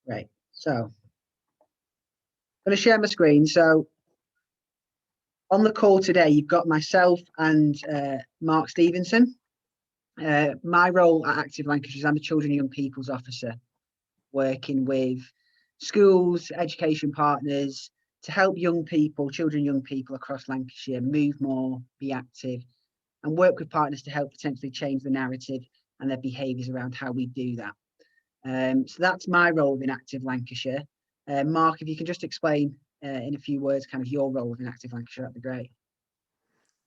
Great. So I'm going to share my screen. So on the call today, you've got myself and Mark Stevenson. My role at Active Lancashire is I'm a Children and Young People's Officer, working with schools, education partners to help young people, children and young people across Lancashire move more, be active, and work with partners to help potentially change the narrative and their behaviours around how we do that. So that's my role within Active Lancashire. Mark, if you can just explain in a few words kind of your role within Active Lancashire, that'd be great.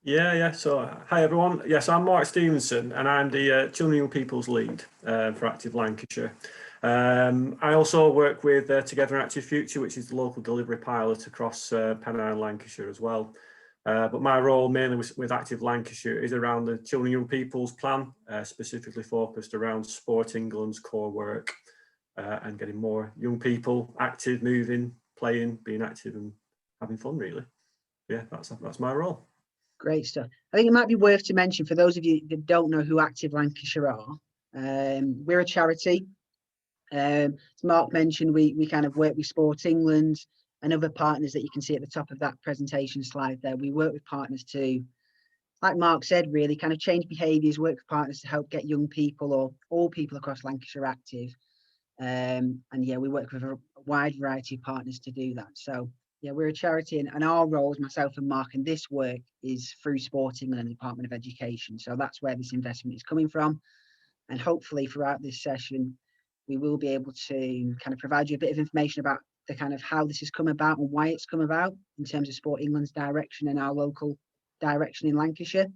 Yeah. So, hi everyone. Yes, I'm Mark Stevenson, and I'm the Children and Young People's Lead for Active Lancashire. I also work with Together an Active Future, which is the local delivery pilot across Pennine, Lancashire as well. But my role mainly with Active Lancashire is around the Children and Young People's Plan, specifically focused around Sport England's core work and getting more young people active, moving, playing, being active and having fun, really. Yeah, that's my role. Great stuff. I think it might be worth to mention for those of you that don't know who Active Lancashire are, we're a charity. As Mark mentioned, we kind of work with Sport England and other partners that you can see at the top of that presentation slide there. We work with partners to, like Mark said, really kind of change behaviours, work with partners to help get young people or all people across Lancashire active. And yeah, we work with a wide variety of partners to do that. So yeah, we're a charity, and our roles, myself and Mark, and this work is through Sport England and the Department of Education. So that's where this investment is coming from. And hopefully throughout this session, we will be able to kind of provide you a bit of information about the kind of how this has come about and why it's come about in terms of Sport England's direction and our local direction in Lancashire.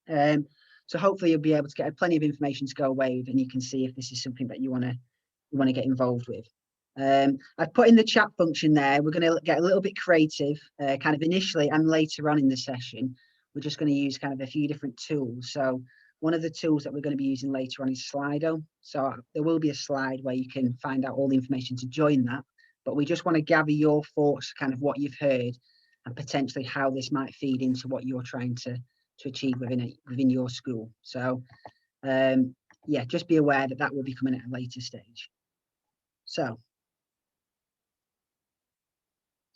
So hopefully you'll be able to get plenty of information to go away with, and you can see if this is something that you want to get involved with. I've put in the chat function there. We're going to get a little bit creative, kind of initially and later on in the session. We're just going to use kind of a few different tools. So one of the tools that we're going to be using later on is Slido. So there will be a slide where you can find out all the information to join that. But we just want to gather your thoughts, kind of what you've heard, and potentially how this might feed into what you're trying to achieve within your school. So yeah, just be aware that that will be coming at a later stage. So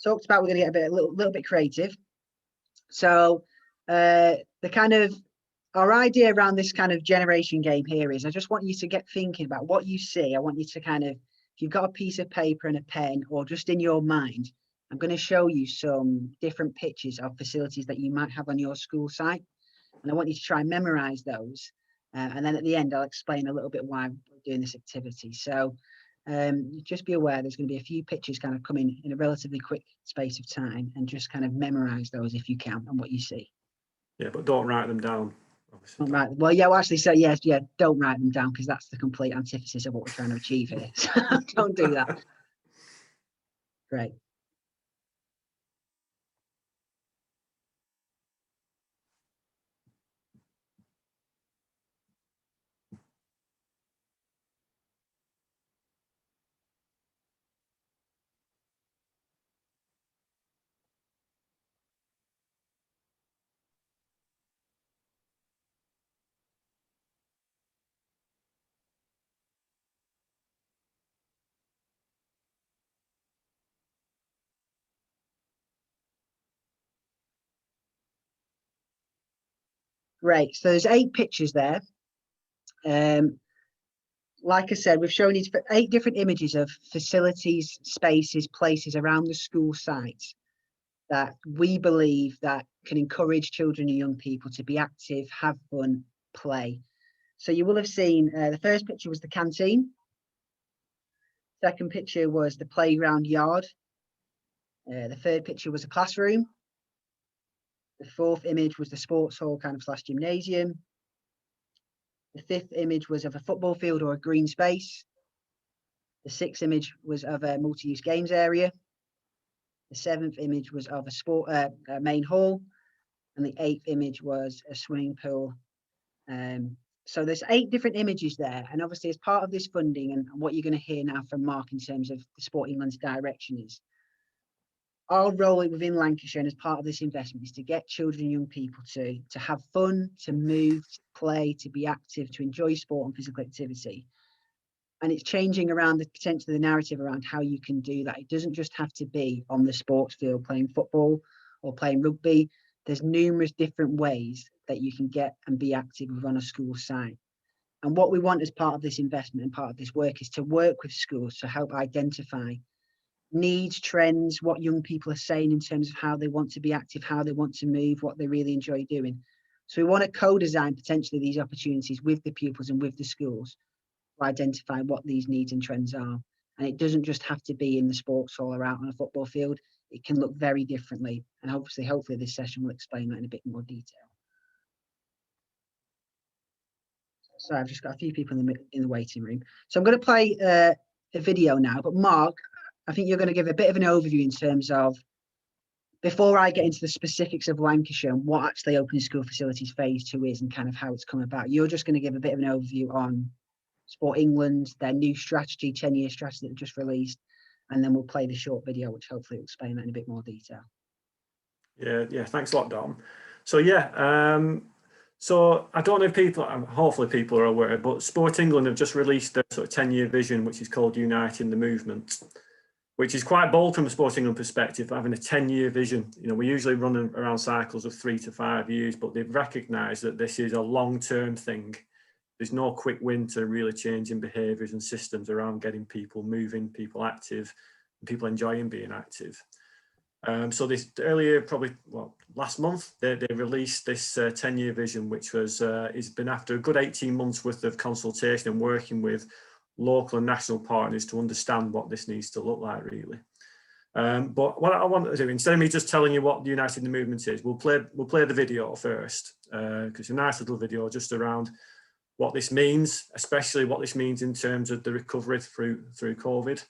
talked about we're going to get a little bit creative. So the kind of our idea around this kind of generation game here is I just want you to get thinking about what you see. I want you to kind of, if you've got a piece of paper and a pen or just in your mind, I'm going to show you some different pictures of facilities that you might have on your school site. And I want you to try and memorize those. And then at the end, I'll explain a little bit why we're doing this activity. So just be aware there's going to be a few pictures kind of coming in a relatively quick space of time, and just kind of memorize those if you can and what you see. Yeah, but don't write them down. Don't write, well, yeah, well, actually, so yes, yeah, don't write them down, because that's the complete antithesis of what we're trying to achieve here. So don't do that. Great. Great. So there's 8 pictures there. Like I said, we've shown you 8 different images of facilities, spaces, places around the school sites that we believe that can encourage children and young people to be active, have fun, play. So you will have seen the first picture was the canteen. Second picture was the playground yard. The third picture was a classroom. The fourth image was the sports hall kind of / gymnasium. The fifth image was of a football field or a green space. The sixth image was of a multi-use games area. The seventh image was of a main hall. And the 8th image was a swimming pool. So there's 8 different images there. And obviously as part of this funding, and what you're going to hear now from Mark in terms of the Sport England's direction, is our role within Lancashire and as part of this investment is to get children and young people to have fun, to move, to play, to be active, to enjoy sport and physical activity. And it's changing around potentially the narrative around how you can do that. It doesn't just have to be on the sports field playing football or playing rugby. There's numerous different ways that you can get and be active on a school site. And what we want as part of this investment and part of this work is to work with schools to help identify needs, trends, what young people are saying in terms of how they want to be active, how they want to move, what they really enjoy doing. So we want to co-design potentially these opportunities with the pupils and with the schools to identify what these needs and trends are. And it doesn't just have to be in the sports hall or out on a football field. It can look very differently. And hopefully this session will explain that in a bit more detail. So I've just got a few people in the waiting room. So I'm going to play a video now, but Mark, I think you're going to give a bit of an overview in terms of, before I get into the specifics of Lancashire and what actually Opening School Facilities Phase 2 is and kind of how it's come about, you're just going to give a bit of an overview on Sport England, their new strategy, 10-year strategy that they've just released, and then we'll play the short video, which hopefully will explain that in a bit more detail. Yeah, thanks a lot, Dom. So so I don't know if people, hopefully people are aware, but Sport England have just released their sort of 10-year vision, which is called Uniting the Movement, which is quite bold from a Sport England perspective, having a 10-year vision. You know, we usually run around cycles of 3 to 5 years, but they've recognised that this is a long-term thing. There's no quick win to really changing behaviours and systems around getting people moving, people active, and people enjoying being active. So this earlier, probably last month, they released this 10-year vision, which was has been after a good 18 months worth of consultation and working with local and national partners to understand what this needs to look like, really. But what I want to do, instead of me just telling you what the Uniting the Movement is, we'll play the video first, because it's a nice little video just around what this means, especially what this means in terms of the recovery through COVID.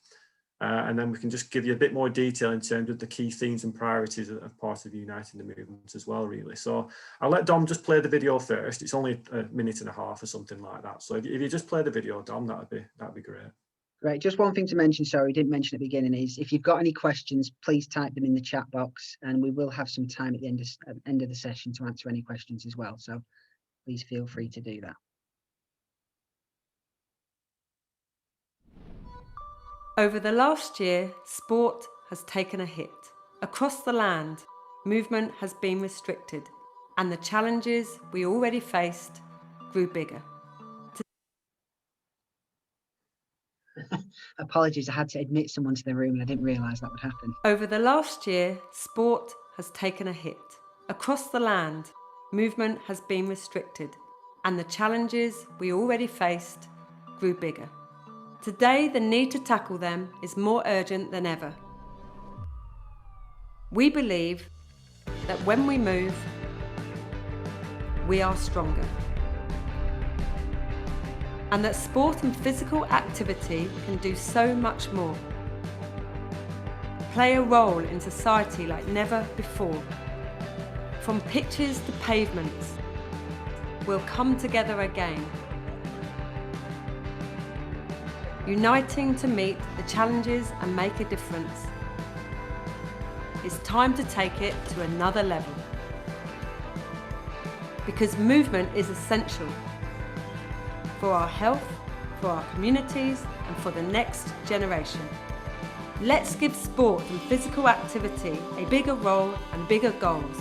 And then we can just give you a bit more detail in terms of the key themes and priorities of part of Uniting the Movement as well, really. So I'll let Dom just play the video first. It's only a minute and a half or something like that. So if you just play the video, Dom, that'd be great. Great. Just one thing to mention, sorry, we didn't mention at the beginning, is if you've got any questions, please type them in the chat box, and we will have some time at the end of the session to answer any questions as well. So please feel free to do that. Over the last year, sport has taken a hit. Across the land, movement has been restricted, and the challenges we already faced grew bigger. Apologies, I had to admit someone to the room and I didn't realise that would happen. Over the last year, sport has taken a hit. Across the land, movement has been restricted, and the challenges we already faced grew bigger. Today, the need to tackle them is more urgent than ever. We believe that when we move, we are stronger. And that sport and physical activity can do so much more. Play a role in society like never before. From pitches to pavements, we'll come together again. Uniting to meet the challenges and make a difference. It's time to take it to another level. Because movement is essential for our health, for our communities, and for the next generation. Let's give sport and physical activity a bigger role and bigger goals.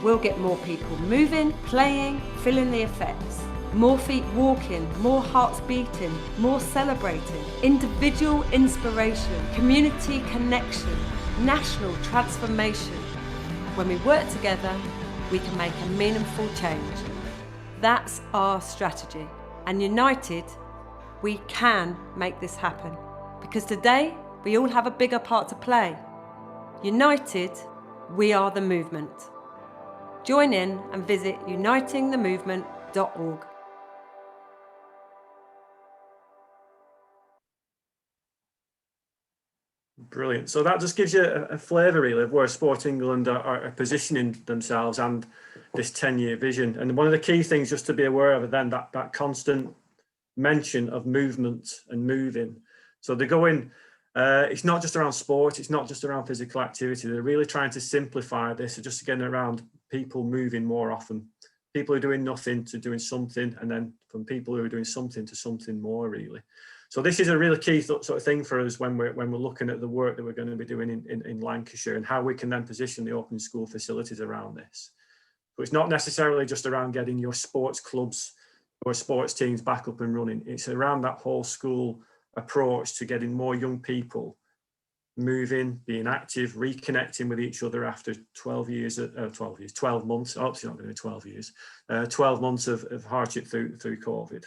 We'll get more people moving, playing, feeling the effects. More feet walking, more hearts beating, more celebrating. Individual inspiration, community connection, national transformation. When we work together, we can make a meaningful change. That's our strategy. And united, we can make this happen. Because today, we all have a bigger part to play. United, we are the movement. Join in and visit unitingthemovement.org. Brilliant. So that just gives you a flavour, really, of where Sport England are positioning themselves and this 10-year vision. And one of the key things just to be aware of, then, that constant mention of movement and moving. So they're going, it's not just around sport, it's not just around physical activity. They're really trying to simplify this, just again around people moving more often. People who are doing nothing to doing something, and then from people who are doing something to something more, really. So this is a really key sort of thing for us when we're looking at the work that we're going to be doing in Lancashire, and how we can then position the open school facilities around this. But it's not necessarily just around getting your sports clubs or sports teams back up and running. It's around that whole school approach to getting more young people moving, being active, reconnecting with each other after 12 months, obviously not going to be 12 years, 12 months of hardship through COVID.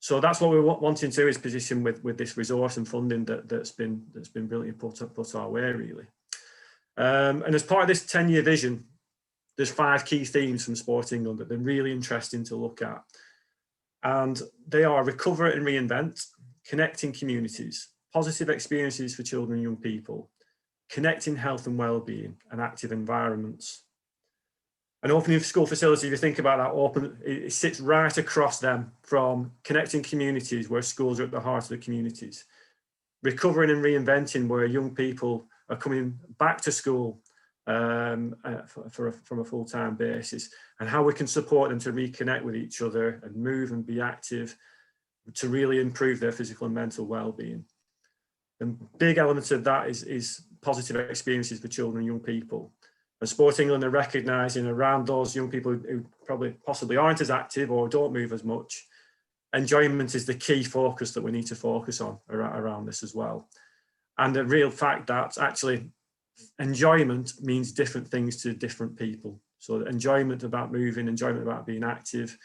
So that's what we're wanting to do, is position with this resource and funding that's been brilliantly put our way, really. And as part of this 10-year vision, there's 5 key themes from Sport England that they're really interesting to look at. And they are recover and reinvent, connecting communities, positive experiences for children and young people, connecting health and well-being, and active environments. An opening school facility, if you think about that, it sits right across them, from connecting communities, where schools are at the heart of the communities, recovering and reinventing, where young people are coming back to school from a full-time basis, and how we can support them to reconnect with each other and move and be active to really improve their physical and mental well-being. And big elements of that is positive experiences for children and young people. And Sport England are recognising around those young people who possibly aren't as active or don't move as much, enjoyment is the key focus that we need to focus on around this as well. And the real fact that actually enjoyment means different things to different people. So enjoyment about moving, enjoyment about being active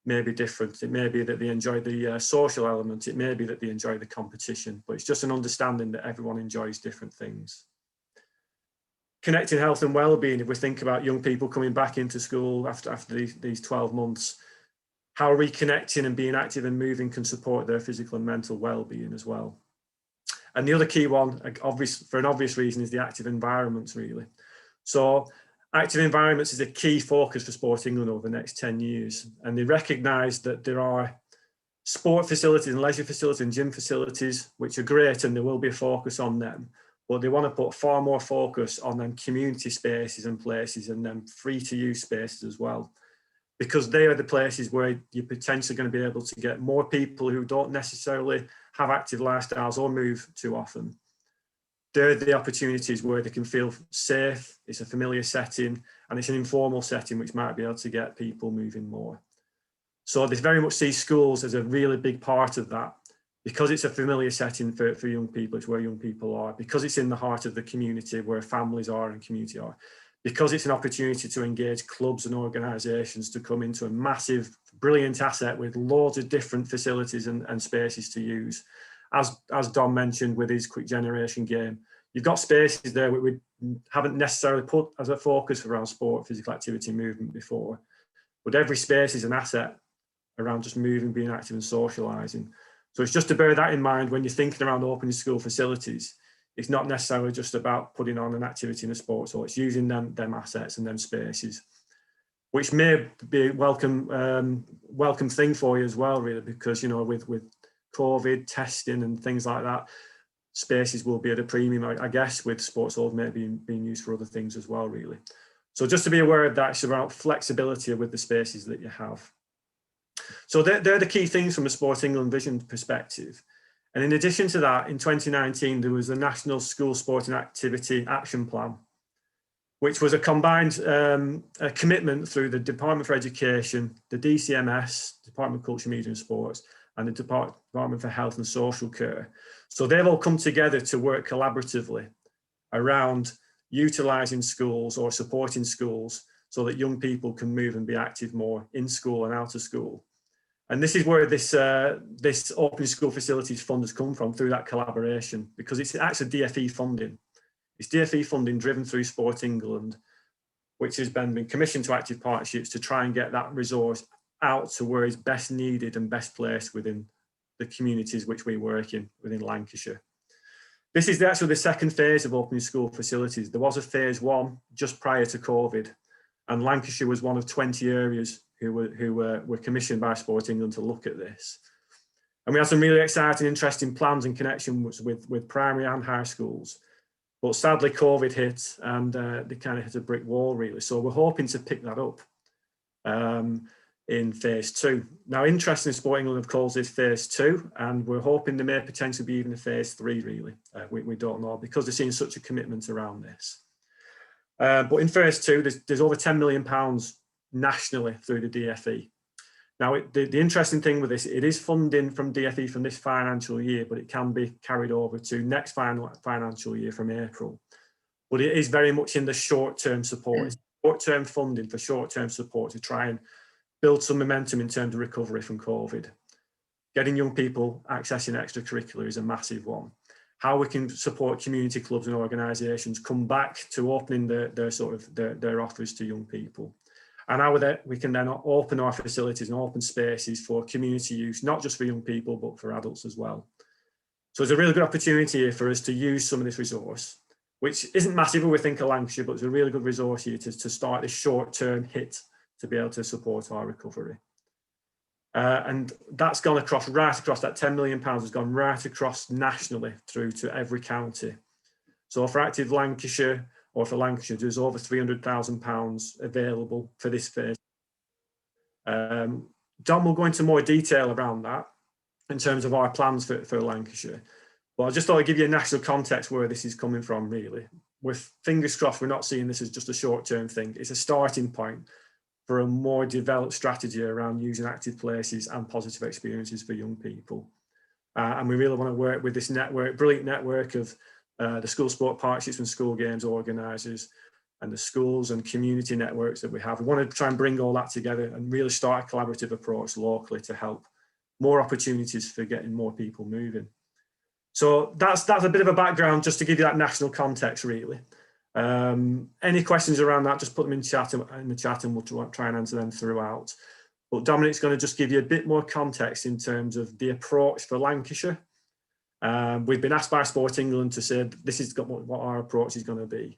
may be different. It may be that they enjoy the social element. It may be that they enjoy the competition, but it's just an understanding that everyone enjoys different things. Connecting health and well-being, if we think about young people coming back into school after these 12 months, how reconnecting and being active and moving can support their physical and mental well-being as well. And the other key one, for an obvious reason, is the active environments, really. So active environments is a key focus for Sport England over the next 10 years. And they recognise that there are sport facilities and leisure facilities and gym facilities, which are great, and there will be a focus on them. But they want to put far more focus on them community spaces and places, and them free to use spaces as well, because they are the places where you're potentially going to be able to get more people who don't necessarily have active lifestyles or move too often. They're the opportunities where they can feel safe, it's a familiar setting, and it's an informal setting which might be able to get people moving more. So they very much see schools as a really big part of that, because it's a familiar setting for young people. It's where young people are, because it's in the heart of the community where families are and community are, because it's an opportunity to engage clubs and organisations to come into a massive, brilliant asset with loads of different facilities and spaces to use. As Dom mentioned with his quick generation game, you've got spaces there that we haven't necessarily put as a focus around sport, physical activity, movement before, but every space is an asset around just moving, being active and socialising. So it's just to bear that in mind when you're thinking around opening school facilities. It's not necessarily just about putting on an activity in a sport, so it's using them assets and them spaces, which may be a welcome thing for you as well, really, because, you know, with COVID testing and things like that, spaces will be at a premium, I guess, with sports halls maybe being used for other things as well, really. So just to be aware of that, it's about flexibility with the spaces that you have. So they're the key things from a Sport England vision perspective. And in addition to that, in 2019, there was the National School Sport and Activity Action Plan, which was a combined commitment through the Department for Education, the DCMS, Department of Culture, Media and Sports, and the Department for Health and Social Care. So they've all come together to work collaboratively around utilising schools or supporting schools so that young people can move and be active more in school and out of school. And this is where this Open School Facilities Fund has come from, through that collaboration, because it's actually DFE funding. It's DFE funding driven through Sport England, which has been commissioned to active partnerships to try and get that resource out to where it's best needed and best placed within the communities which we work in within Lancashire. This is actually the second phase of opening school facilities. There was a phase 1 just prior to COVID, and Lancashire was one of 20 areas who were commissioned by Sport England to look at this. And we had some really exciting, interesting plans and connections with primary and high schools. But sadly, COVID hit and they kind of hit a brick wall, really. So we're hoping to pick that up. in phase 2. Now, interesting, Sport England have called this phase 2, and we're hoping there may potentially be even a phase 3, really. We don't know, because they're seeing such a commitment around this. But in phase 2, there's over £10 million nationally through the DFE. Now, the interesting thing with this, it is funding from DFE from this financial year, but it can be carried over to next financial year from April. But it is very much in the short-term support. It's short-term funding for short-term support to try and build some momentum in terms of recovery from COVID. Getting young people accessing extracurricular is a massive one. How we can support community clubs and organisations come back to opening their offers to young people. And how we can then open our facilities and open spaces for community use, not just for young people, but for adults as well. So it's a really good opportunity here for us to use some of this resource, which isn't massive when we think of Lancashire, but it's a really good resource here to start this short-term hit to be able to support our recovery. And that's gone right across, that £10 million has gone right across nationally through to every county. So for Active Lancashire, or for Lancashire, there's over £300,000 available for this phase. Don will go into more detail around that in terms of our plans for Lancashire. But I just thought I'd give you a national context where this is coming from, really. With fingers crossed, we're not seeing this as just a short-term thing. It's a starting point for a more developed strategy around using active places and positive experiences for young people. And we really want to work with this network, brilliant network of the school sport partnerships and school games organisers and the schools and community networks that we have. We want to try and bring all that together and really start a collaborative approach locally to help more opportunities for getting more people moving. So that's a bit of a background just to give you that national context, really. Any questions around that, just put them in the chat and we'll try and answer them throughout. But Dominic's going to just give you a bit more context in terms of the approach for Lancashire. We've been asked by Sport England to say this is what our approach is going to be.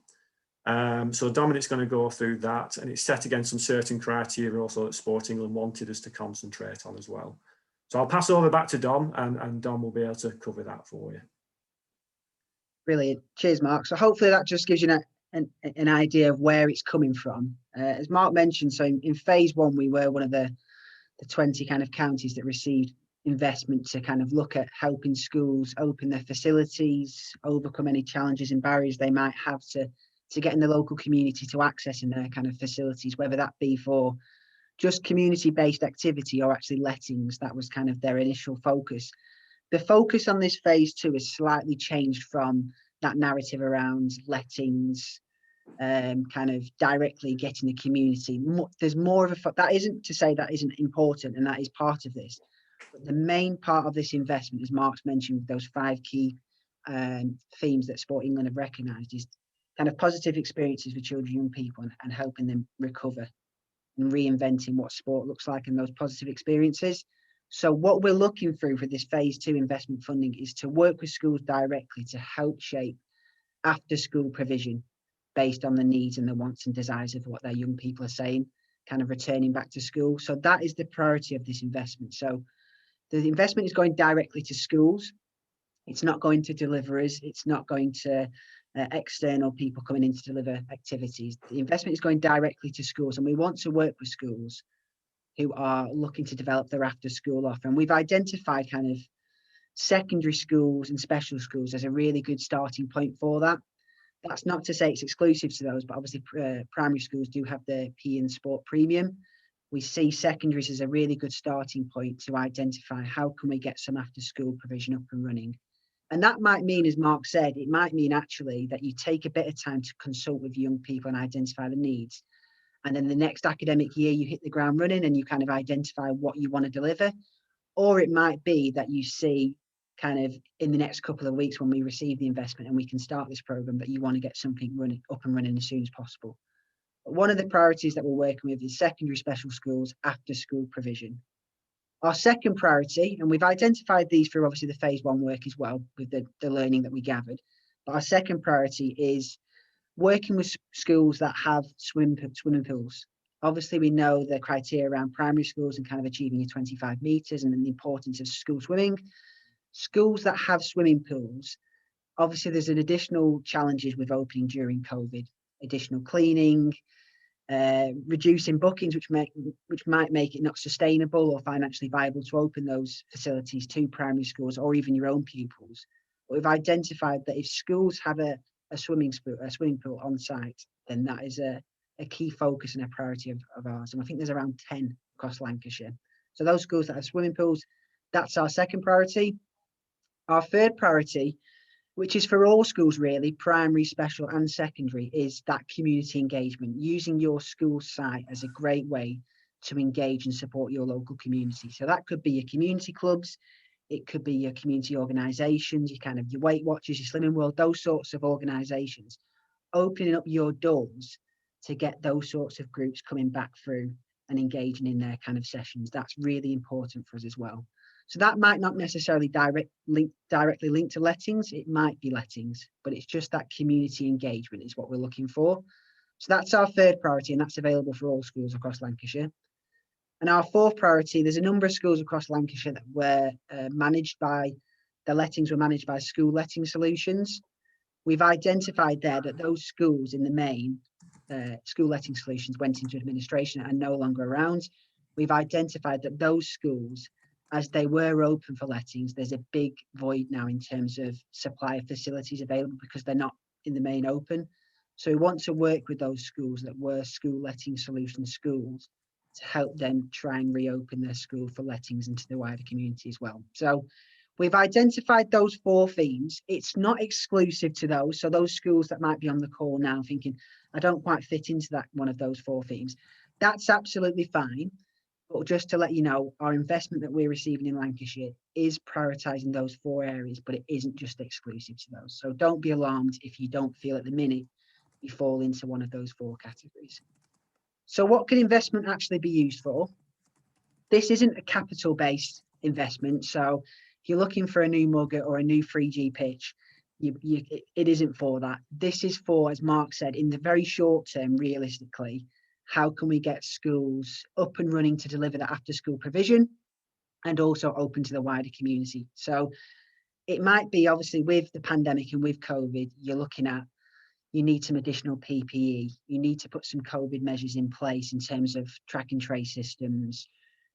So Dominic's going to go through that, and it's set against some certain criteria also that Sport England wanted us to concentrate on as well. So I'll pass over back to Dom, and Dom will be able to cover that for you. Brilliant. Cheers, Mark. So hopefully that just gives you an idea of where it's coming from. As Mark mentioned, so in phase 1, we were one of the 20 kind of counties that received investment to kind of look at helping schools open their facilities, overcome any challenges and barriers they might have to getting the local community to accessing their kind of facilities, whether that be for just community-based activity or actually lettings. That was kind of their initial focus. The focus on this phase 2 has slightly changed from that narrative around lettings, kind of directly getting the community. There's more of a, that isn't to say that isn't important, and that is part of this. But the main part of this investment, as Mark's mentioned, with those 5 key themes that Sport England have recognised, is kind of positive experiences for children and young people and helping them recover and reinventing what sport looks like in those positive experiences. So what we're looking through for this phase 2 investment funding is to work with schools directly to help shape after school provision based on the needs and the wants and desires of what their young people are saying, kind of returning back to school. So that is the priority of this investment. So the investment is going directly to schools. It's not going to deliverers. It's not going to external people coming in to deliver activities. The investment is going directly to schools, and we want to work with schools who are looking to develop their after school offer. And we've identified kind of secondary schools and special schools as a really good starting point for that. That's not to say it's exclusive to those, but obviously primary schools do have the PE and sport premium. We see secondaries as a really good starting point to identify how can we get some after school provision up and running. And that might mean, as Mark said, it might mean actually that you take a bit of time to consult with young people and identify the needs. And then the next academic year, you hit the ground running and you kind of identify what you want to deliver. Or it might be that you see kind of in the next couple of weeks when we receive the investment and we can start this program, that you want to get something up and running as soon as possible. But one of the priorities that we're working with is secondary special schools after school provision. Our second priority, and we've identified these through obviously the phase 1 work as well with the learning that we gathered, but our second priority is working with schools that have swimming pools. Obviously, we know the criteria around primary schools and kind of achieving your 25 metres and the importance of school swimming. Schools that have swimming pools, obviously there's an additional challenges with opening during COVID, additional cleaning, reducing bookings, which might make it not sustainable or financially viable to open those facilities to primary schools or even your own pupils. But we've identified that if schools have a swimming pool on site, then that is a key focus and a priority of ours. And I think there's around 10 across Lancashire. So those schools that have swimming pools, that's our second priority. Our third priority, which is for all schools really, primary, special and secondary, is that community engagement, using your school site as a great way to engage and support your local community. So that could be your community clubs, it could be your community organisations, your Weight Watchers, your Slimming World, those sorts of organisations, opening up your doors to get those sorts of groups coming back through and engaging in their kind of sessions. That's really important for us as well. So that might not necessarily directly link to lettings, it might be lettings, but it's just that community engagement is what we're looking for. So that's our third priority, and that's available for all schools across Lancashire. And our fourth priority, there's a number of schools across Lancashire that were the lettings were managed by School Letting Solutions. We've identified there that those schools in the main, School Letting Solutions went into administration and are no longer around. We've identified that those schools, as they were open for lettings, there's a big void now in terms of supply of facilities available because they're not in the main open. So we want to work with those schools that were School Letting Solution schools to help them try and reopen their school for lettings into the wider community as well. So we've identified those 4 themes. It's not exclusive to those. So those schools that might be on the call now thinking, I don't quite fit into that one of those 4 themes, that's absolutely fine. But just to let you know, our investment that we're receiving in Lancashire is prioritising those 4 areas, but it isn't just exclusive to those. So don't be alarmed if you don't feel at the minute you fall into one of those 4 categories. So what can investment actually be used for? This isn't a capital-based investment. So if you're looking for a new mugger or a new 3G pitch, it isn't for that. This is for, as Mark said, in the very short term, realistically, how can we get schools up and running to deliver that after school provision and also open to the wider community? So it might be, obviously, with the pandemic and with COVID, you're looking at, you need some additional PPE. You need to put some COVID measures in place in terms of track and trace systems.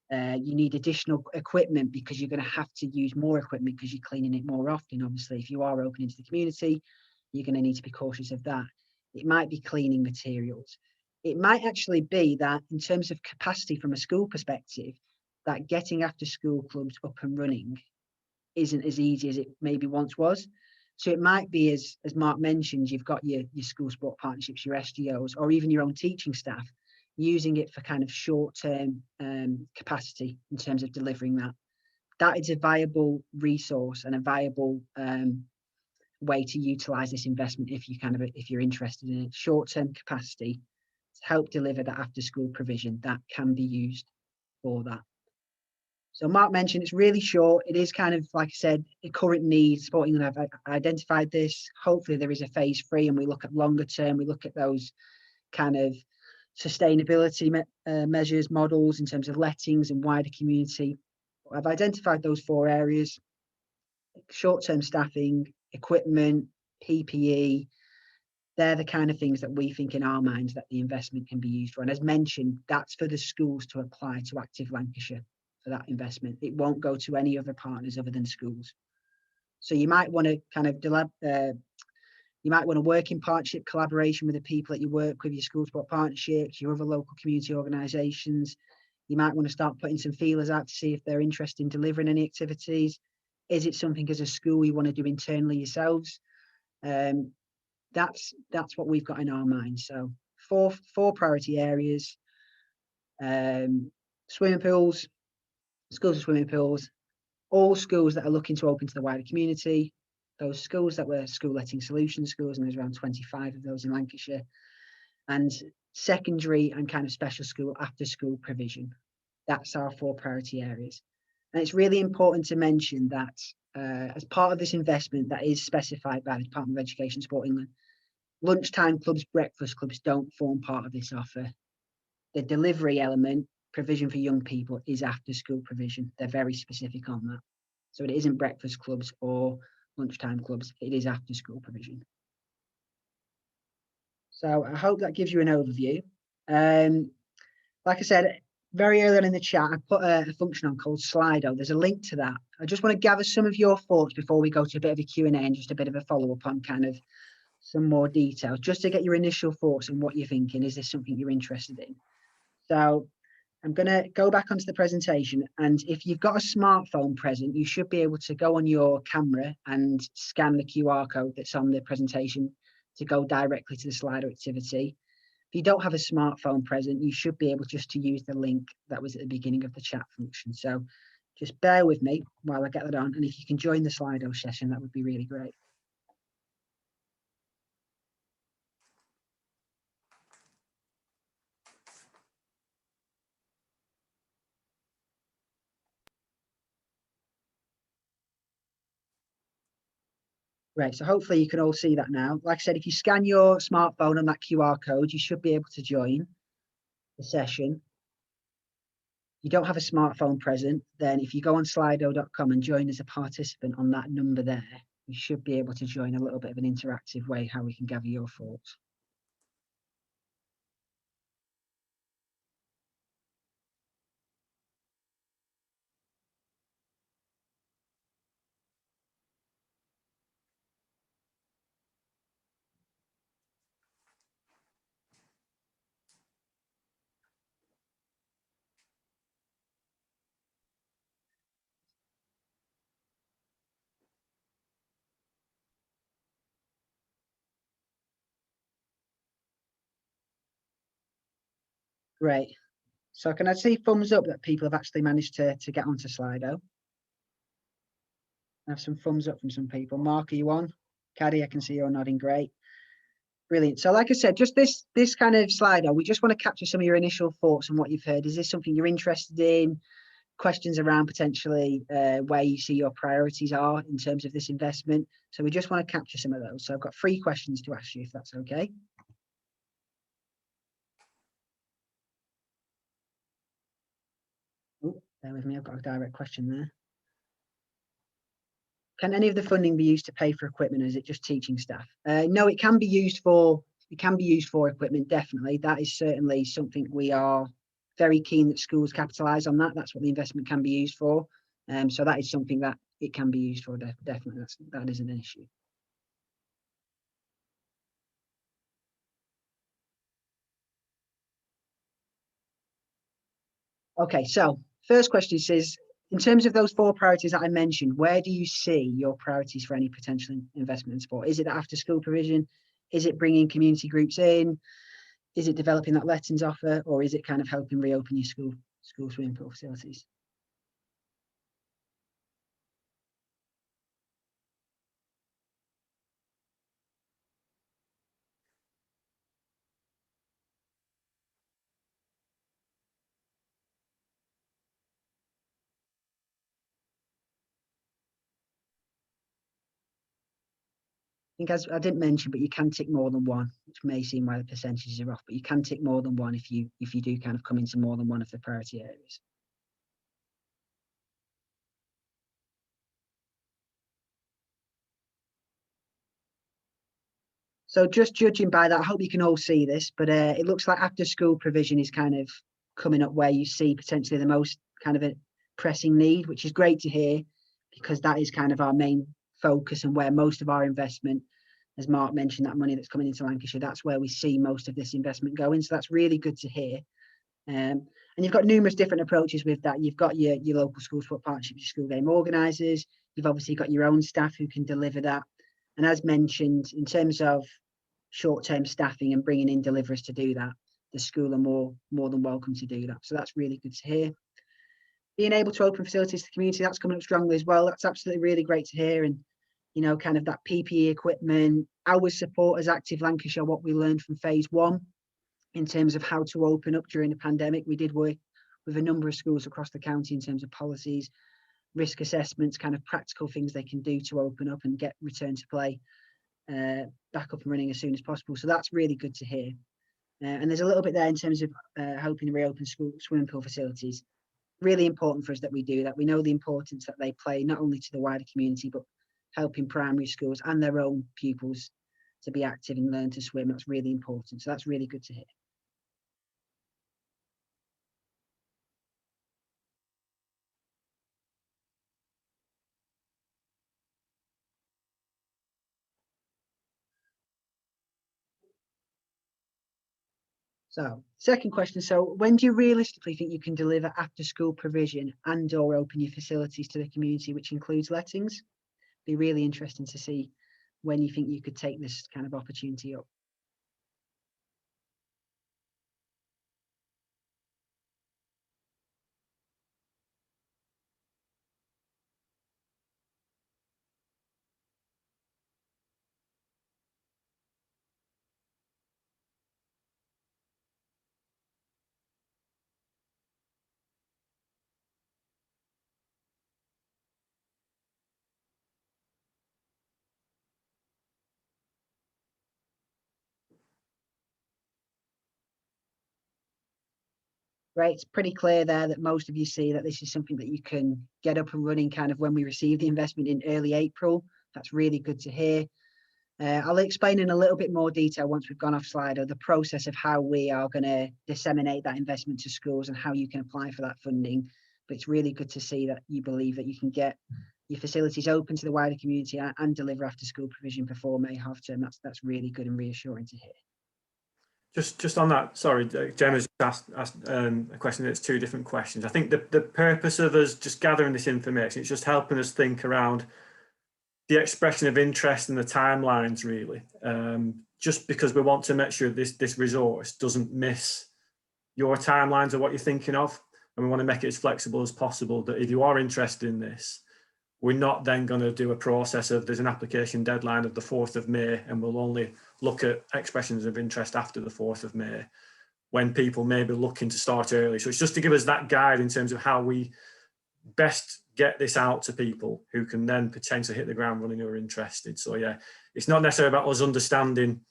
You need additional equipment because you're going to have to use more equipment because you're cleaning it more often. Obviously, if you are opening to the community, you're going to need to be cautious of that. It might be cleaning materials. It might actually be that in terms of capacity from a school perspective, that getting after school clubs up and running isn't as easy as it maybe once was. So it might be, as Mark mentioned, you've got your school sport partnerships, your SGOs, or even your own teaching staff, using it for kind of short-term capacity in terms of delivering that. That is a viable resource and a viable way to utilise this investment if you're interested in it. Short-term capacity to help deliver that after-school provision that can be used for that. So Mark mentioned it's really short. It is kind of, like I said, a current need. Sporting and I've identified this. Hopefully there is a phase 3 and we look at longer term. We look at those kind of sustainability measures, models in terms of lettings and wider community. I've identified those 4 areas: short-term staffing, equipment, PPE. They're the kind of things that we think in our minds that the investment can be used for. And as mentioned, that's for the schools to apply to Active Lancashire for that investment. It won't go to any other partners other than schools. So you might want to kind of you might want to work in partnership, collaboration with the people that you work with, your school sport partnerships, your other local community organisations. You might want to start putting some feelers out to see if they're interested in delivering any activities. Is it something as a school you want to do internally yourselves? That's what we've got in our minds. So four priority areas: swimming pools, schools and swimming pools, all schools that are looking to open to the wider community, those schools that were School Letting Solution schools, and there's around 25 of those in Lancashire, and secondary and kind of special school after school provision. That's our 4 priority areas. And it's really important to mention that as part of this investment that is specified by the Department of Education and Sport England, lunchtime clubs, breakfast clubs don't form part of this offer. The delivery element, provision for young people, is after school provision. They're very specific on that. So it isn't breakfast clubs or lunchtime clubs, it is after school provision. So I hope that gives you an overview. Like I said, very early on in the chat, I put a function on called Slido. There's a link to that. I just want to gather some of your thoughts before we go to a bit of a Q&A and just a bit of a follow-up on kind of some more details, just to get your initial thoughts on what you're thinking. Is this something you're interested in? So I'm going to go back onto the presentation, and if you've got a smartphone present, you should be able to go on your camera and scan the QR code that's on the presentation to go directly to the Slido activity. If you don't have a smartphone present, you should be able just to use the link that was at the beginning of the chat function. So just bear with me while I get that on, and if you can join the Slido session, that would be really great. Right, so hopefully you can all see that now. Like I said, if you scan your smartphone on that QR code, you should be able to join the session. If you don't have a smartphone present, then if you go on slido.com and join as a participant on that number there, you should be able to join a little bit of an interactive way how we can gather your thoughts. Great. So can I see thumbs up that people have actually managed to get onto Slido? I have some thumbs up from some people. Mark, are you on? Caddy, I can see you're nodding. Great. Brilliant. So like I said, just this kind of Slido, we just want to capture some of your initial thoughts on what you've heard. Is this something you're interested in? Questions around potentially where you see your priorities are in terms of this investment. So we just want to capture some of those. So I've got 3 questions to ask you, if that's okay. Oh, bear with me, I've got a direct question there. Can any of the funding be used to pay for equipment, or is it just teaching staff? No, it can be used for equipment, definitely. That is certainly something we are very keen that schools capitalise on that. That's what the investment can be used for. So that is something that it can be used for, definitely. That isn't an issue. Okay, so first question says, in terms of those 4 priorities that I mentioned, where do you see your priorities for any potential investment in sport? Is it after school provision? Is it bringing community groups in? Is it developing that lessons offer, or is it kind of helping reopen your school swimming pool facilities? I think, as I didn't mention, but you can tick more than one, which may seem why the percentages are off, but you can tick more than one if you do kind of come into more than one of the priority areas. So just judging by that, I hope you can all see this, but it looks like after school provision is kind of coming up where you see potentially the most kind of a pressing need, which is great to hear, because that is kind of our main focus and where most of our investment, as Mark mentioned, that money that's coming into Lancashire, that's where we see most of this investment going. So that's really good to hear. And you've got numerous different approaches with that. You've got your local school sport partnership, your school game organisers. You've obviously got your own staff who can deliver that. And as mentioned, in terms of short-term staffing and bringing in deliverers to do that, the school are more than welcome to do that. So that's really good to hear. Being able to open facilities to the community, that's coming up strongly as well. That's absolutely really great to hear. And, you know, kind of that PPE equipment, our support as Active Lancashire, what we learned from phase 1 in terms of how to open up during the pandemic. We did work with a number of schools across the county in terms of policies, risk assessments, kind of practical things they can do to open up and get return to play back up and running as soon as possible. So that's really good to hear. And there's a little bit there in terms of hoping to reopen school swimming pool facilities. Really important for us that we do that. We know the importance that they play, not only to the wider community, but helping primary schools and their own pupils to be active and learn to swim. That's really important. So that's really good to hear. So, second question. So, when do you realistically think you can deliver after school provision and or open your facilities to the community, which includes lettings? Be really interesting to see when you think you could take this kind of opportunity up. Right, it's pretty clear there that most of you see that this is something that you can get up and running kind of when we receive the investment in early April. That's really good to hear. I'll explain in a little bit more detail once we've gone off Slido the process of how we are going to disseminate that investment to schools and how you can apply for that funding. But it's really good to see that you believe that you can get your facilities open to the wider community and deliver after school provision before May half term. That's really good and reassuring to hear. Just on that, sorry, Gemma's asked a question that's two different questions. I think the purpose of us just gathering this information, it's just helping us think around the expression of interest and the timelines, really. Just because we want to make sure this resource doesn't miss your timelines or what you're thinking of. And we want to make it as flexible as possible, that if you are interested in this, we're not then going to do a process of there's an application deadline of the 4th of May and we'll only look at expressions of interest after the 4th of May when people may be looking to start early. So it's just to give us that guide in terms of how we best get this out to people who can then potentially hit the ground running who are interested. So yeah, it's not necessarily about us understanding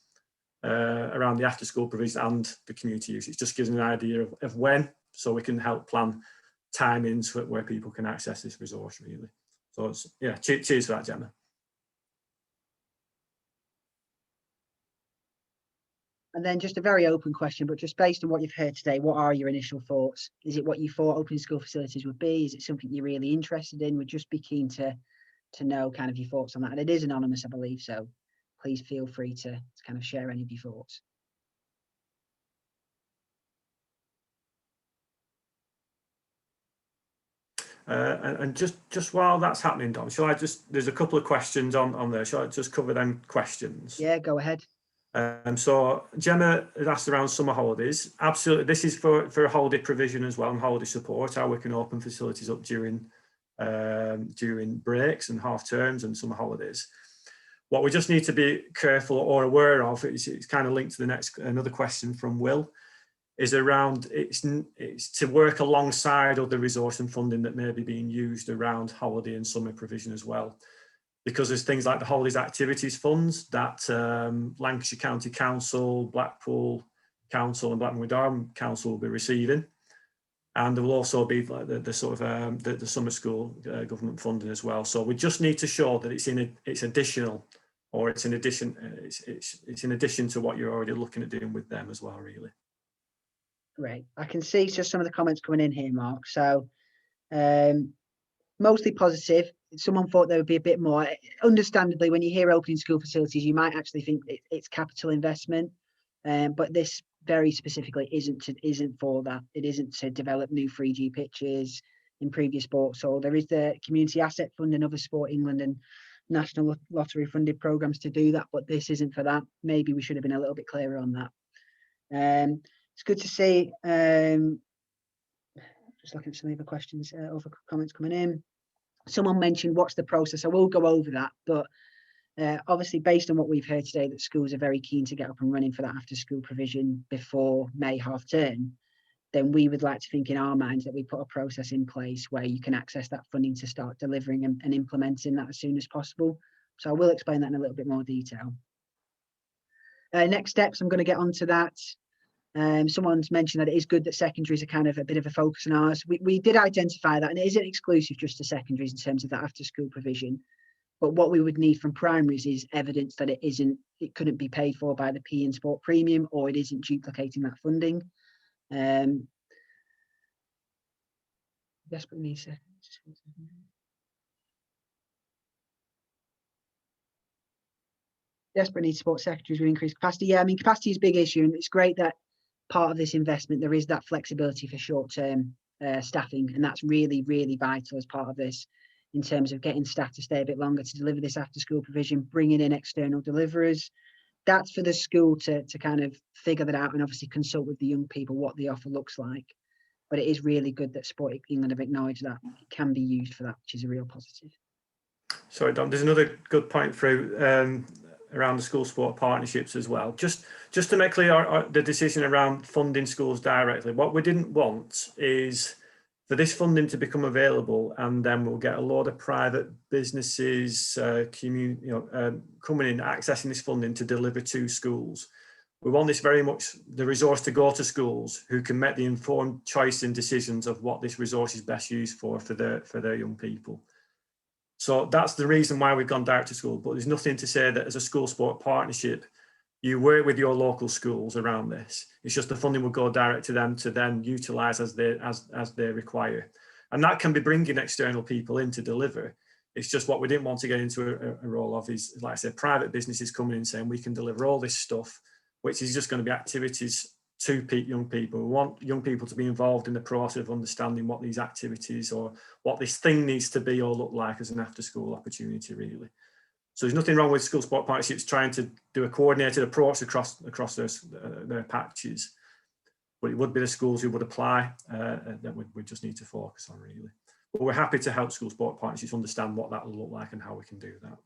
around the after school provision and the community use. It just gives an idea of when, so we can help plan timings where people can access this resource, really. So it's, yeah, cheers for that, Gemma. And then just a very open question, but just based on what you've heard today, what are your initial thoughts? Is it what you thought opening school facilities would be? Is it something you're really interested in? We'd just be keen to know kind of your thoughts on that. And it is anonymous, I believe, so please feel free to kind of share any of your thoughts. And just while that's happening, Dom, shall I just, there's a couple of questions on there. Shall I just cover them questions? Yeah, go ahead. So Gemma has asked around summer holidays. Absolutely, this is for holiday provision as well and holiday support, how we can open facilities up during breaks and half terms and summer holidays. What we just need to be careful or aware of, it's kind of linked to another question from Will, is around it's to work alongside other resource and funding that may be being used around holiday and summer provision as well. Because there's things like the Holidays Activities Funds that Lancashire County Council, Blackpool Council and Blackburn Darwen Council will be receiving. And there will also be like the sort of the summer school government funding as well. So we just need to show that it's additional, or it's in addition, it's in addition to what you're already looking at doing with them as well, really. Great. I can see just some of the comments coming in here, Mark. So mostly positive. Someone thought there would be a bit more. Understandably, when you hear opening school facilities, you might actually think it's capital investment, but this very specifically isn't for that. It isn't to develop new 3G pitches, improve your sport. So there is the Community Asset Fund and other Sport England and National Lottery funded programs to do that, but this isn't for that. Maybe we should have been a little bit clearer on that. It's good to see. Just looking at some other questions, other comments coming in. Someone mentioned what's the process. I will go over that, but obviously based on what we've heard today, that schools are very keen to get up and running for that after school provision before May half term, then we would like to think in our minds that we put a process in place where you can access that funding to start delivering and implementing that as soon as possible. So I will explain that in a little bit more detail. Next steps, I'm going to get onto that. Someone's mentioned that it is good that secondaries are kind of a bit of a focus on ours. We did identify that, and it isn't exclusive just to secondaries in terms of that after school provision. But what we would need from primaries is evidence that it couldn't be paid for by the PE and sport premium, or it isn't duplicating that funding. Desperately need secondaries. Desperately need support secretaries with increased capacity. Yeah, I mean, capacity is a big issue, and it's great that part of this investment, there is that flexibility for short-term staffing, and that's really, really vital as part of this, in terms of getting staff to stay a bit longer to deliver this after-school provision, bringing in external deliverers. That's for the school to kind of figure that out and obviously consult with the young people what the offer looks like. But it is really good that Sport England have acknowledged that it can be used for that, which is a real positive. Sorry, Dom, there's another good point through around the school sport partnerships as well. Just to make clear the decision around funding schools directly, what we didn't want is for this funding to become available, and then we'll get a lot of private businesses, coming in, accessing this funding to deliver to schools. We want this very much the resource to go to schools who can make the informed choice and decisions of what this resource is best used for their young people. So that's the reason why we've gone direct to school. But there's nothing to say that as a school sport partnership, you work with your local schools around this. It's just the funding will go direct to them to then utilise as they require. And that can be bringing external people in to deliver. It's just what we didn't want to get into a role of is, like I said, private businesses coming in saying we can deliver all this stuff, which is just going to be activities to young people. We want young people to be involved in the process of understanding what these activities or what this thing needs to be or look like as an after-school opportunity, really. So there's nothing wrong with school sport partnerships trying to do a coordinated approach across their patches, but it would be the schools who would apply that we just need to focus on, really. But we're happy to help school sport partnerships understand what that will look like and how we can do that.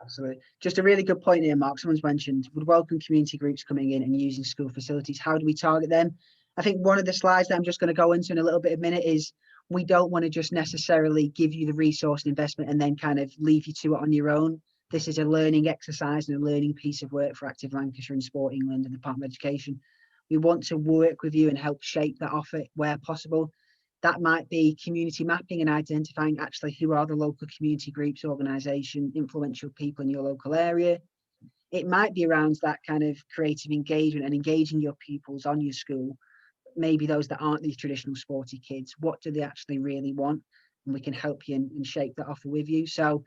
Absolutely. Just a really good point here, Mark. Someone's mentioned would welcome community groups coming in and using school facilities. How do we target them? I think one of the slides that I'm just going to go into in a little bit of a minute is we don't want to just necessarily give you the resource and investment and then kind of leave you to it on your own. This is a learning exercise and a learning piece of work for Active Lancashire and Sport England and the Department of Education. We want to work with you and help shape that offer where possible. That might be community mapping and identifying actually who are the local community groups, organisation, influential people in your local area. It might be around that kind of creative engagement and engaging your pupils on your school, maybe those that aren't these traditional sporty kids. What do they actually really want? And we can help you and shape that offer with you. So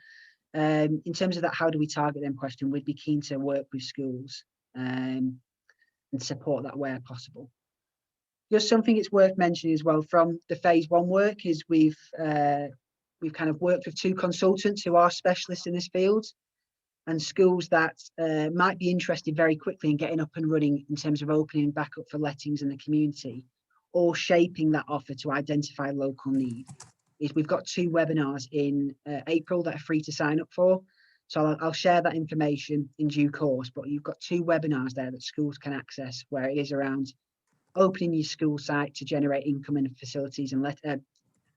in terms of that, how do we target them question, we'd be keen to work with schools and support that where possible. Just something it's worth mentioning as well from the phase one work is we've kind of worked with 2 consultants who are specialists in this field, and schools that might be interested very quickly in getting up and running in terms of opening back up for lettings in the community or shaping that offer to identify local need. Is we've got 2 webinars in April that are free to sign up for. So I'll share that information in due course, but you've got 2 webinars there that schools can access where it is around opening your school site to generate income in facilities and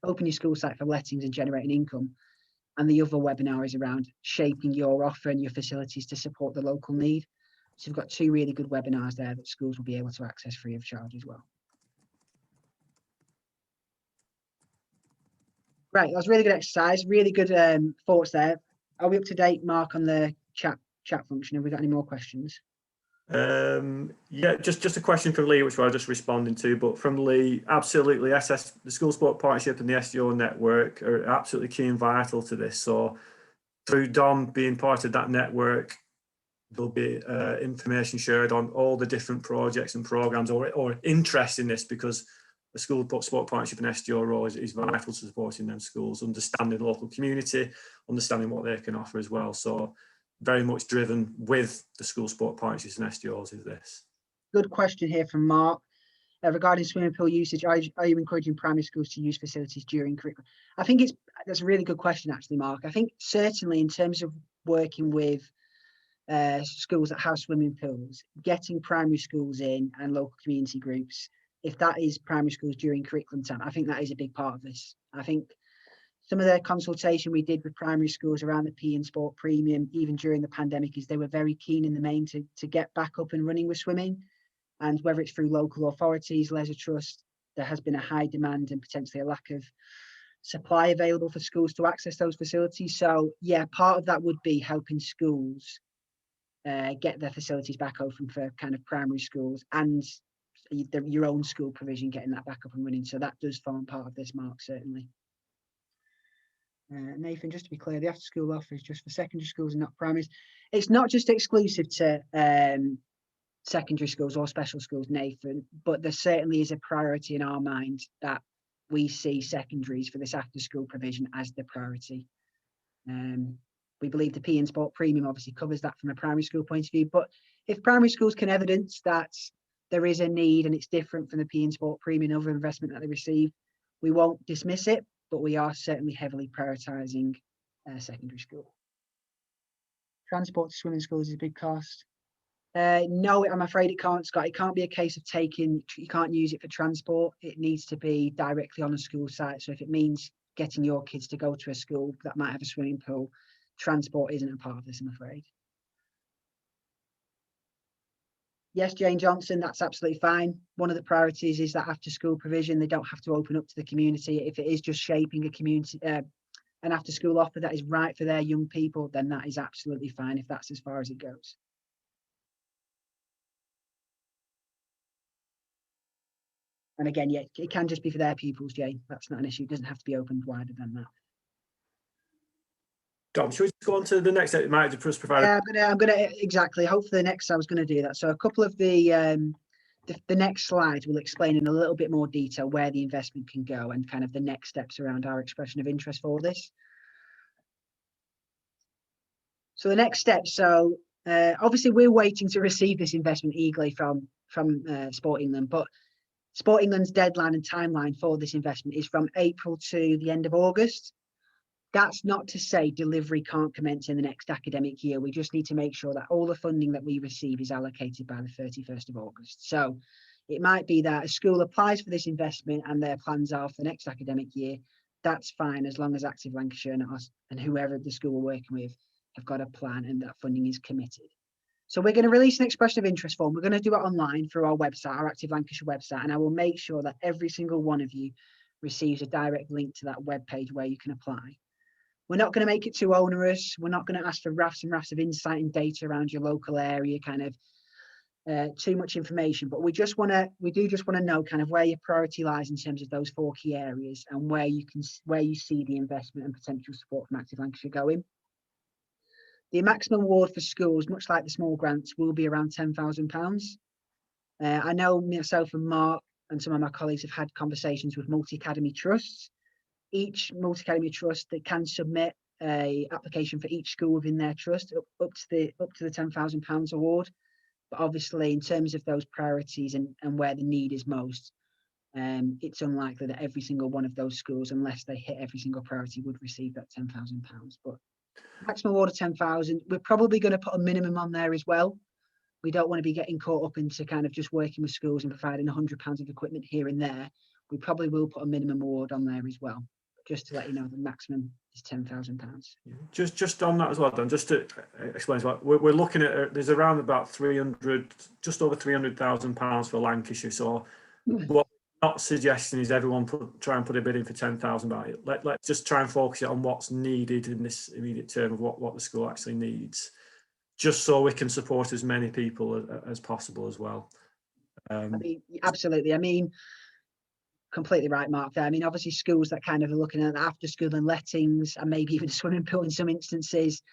open your school site for lettings and generating income. And the other webinar is around shaping your offer and your facilities to support the local need. So we've got 2 really good webinars there that schools will be able to access free of charge as well. Right, that was a really good exercise, really good thoughts there. Are we up to date, Mark, on the chat function? Have we got any more questions? Yeah, just a question from Lee, which we're just responding to, but from Lee, absolutely, the School Sport Partnership and the SDO network are absolutely key and vital to this. So through Dom being part of that network, there'll be information shared on all the different projects and programs or interest in this, because the School Sport Partnership and SDO role is vital to supporting them schools, understanding the local community, understanding what they can offer as well. So very much driven with the school sport partnerships and SDOs is this. Good question here from Mark. Regarding swimming pool usage, are you encouraging primary schools to use facilities during curriculum? I think that's a really good question, actually, Mark. I think certainly in terms of working with schools that have swimming pools, getting primary schools in and local community groups, if that is primary schools during curriculum time, I think that is a big part of this. I think some of the consultation we did with primary schools around the PE and sport premium, even during the pandemic, is they were very keen in the main to get back up and running with swimming. And whether it's through local authorities, leisure trust, there has been a high demand and potentially a lack of supply available for schools to access those facilities. So yeah, part of that would be helping schools get their facilities back open for kind of primary schools and your own school provision, getting that back up and running. So that does form part of this, Mark, certainly. Nathan, just to be clear, the after school offer is just for secondary schools and not primaries. It's not just exclusive to secondary schools or special schools, Nathan, but there certainly is a priority in our mind that we see secondaries for this after school provision as the priority. We believe the P and Sport Premium obviously covers that from a primary school point of view, but if primary schools can evidence that there is a need and it's different from the P and Sport Premium and other investment that they receive, we won't dismiss it, but we are certainly heavily prioritising secondary school. Transport to swimming schools is a big cost. No, I'm afraid it can't, Scott. It can't be a case of you can't use it for transport. It needs to be directly on a school site. So if it means getting your kids to go to a school that might have a swimming pool, transport isn't a part of this, I'm afraid. Yes, Jane Johnson, that's absolutely fine. One of the priorities is that after school provision, they don't have to open up to the community. If it is just shaping a community, an after school offer that is right for their young people, then that is absolutely fine if that's as far as it goes. And again, yeah, it can just be for their pupils, Jane. That's not an issue. It doesn't have to be opened wider than that. Dom, should we just go on to the next step? It might just provide. Yeah, I'm gonna exactly. Hopefully, the next I was going to do that. So a couple of the next slides will explain in a little bit more detail where the investment can go and kind of the next steps around our expression of interest for this. So the next step. So obviously, we're waiting to receive this investment eagerly from Sport England, but Sport England's deadline and timeline for this investment is from April to the end of August. That's not to say delivery can't commence in the next academic year. We just need to make sure that all the funding that we receive is allocated by the 31st of August. So it might be that a school applies for this investment and their plans are for the next academic year. That's fine as long as Active Lancashire and us and whoever the school we're working with have got a plan and that funding is committed. So we're going to release an expression of interest form. We're going to do it online through our website, our Active Lancashire website, and I will make sure that every single one of you receives a direct link to that web page where you can apply. We're not going to make it too onerous. We're not going to ask for rafts and rafts of insight and data around your local area, kind of too much information, but we do just want to know kind of where your priority lies in terms of those 4 key areas and where you see the investment and potential support from Active Lancashire going. The maximum award for schools, much like the small grants, will be around £10,000. I know myself and Mark and some of my colleagues have had conversations with multi-academy trusts. Each multi-academy trust that can submit a application for each school within their trust up to the £10,000 award. But obviously, in terms of those priorities and where the need is most, it's unlikely that every single one of those schools, unless they hit every single priority, would receive that £10,000. But maximum award of 10,000. We're probably going to put a minimum on there as well. We don't want to be getting caught up into kind of just working with schools and providing £100 of equipment here and there. We probably will put a minimum award on there as well, just to let you know the maximum is £10,000. Just on that as well, Dan, just to explain as well, we're looking at, there's around about just over £300,000 for Lancashire. So what we're not suggesting is everyone try and put a bid in for £10,000. Let's just try and focus it on what's needed in this immediate term of what the school actually needs, just so we can support as many people as possible as well. I mean, absolutely. I mean, completely right, Mark, there. I mean, obviously schools that kind of are looking at after school and lettings and maybe even a swimming pool in some instances,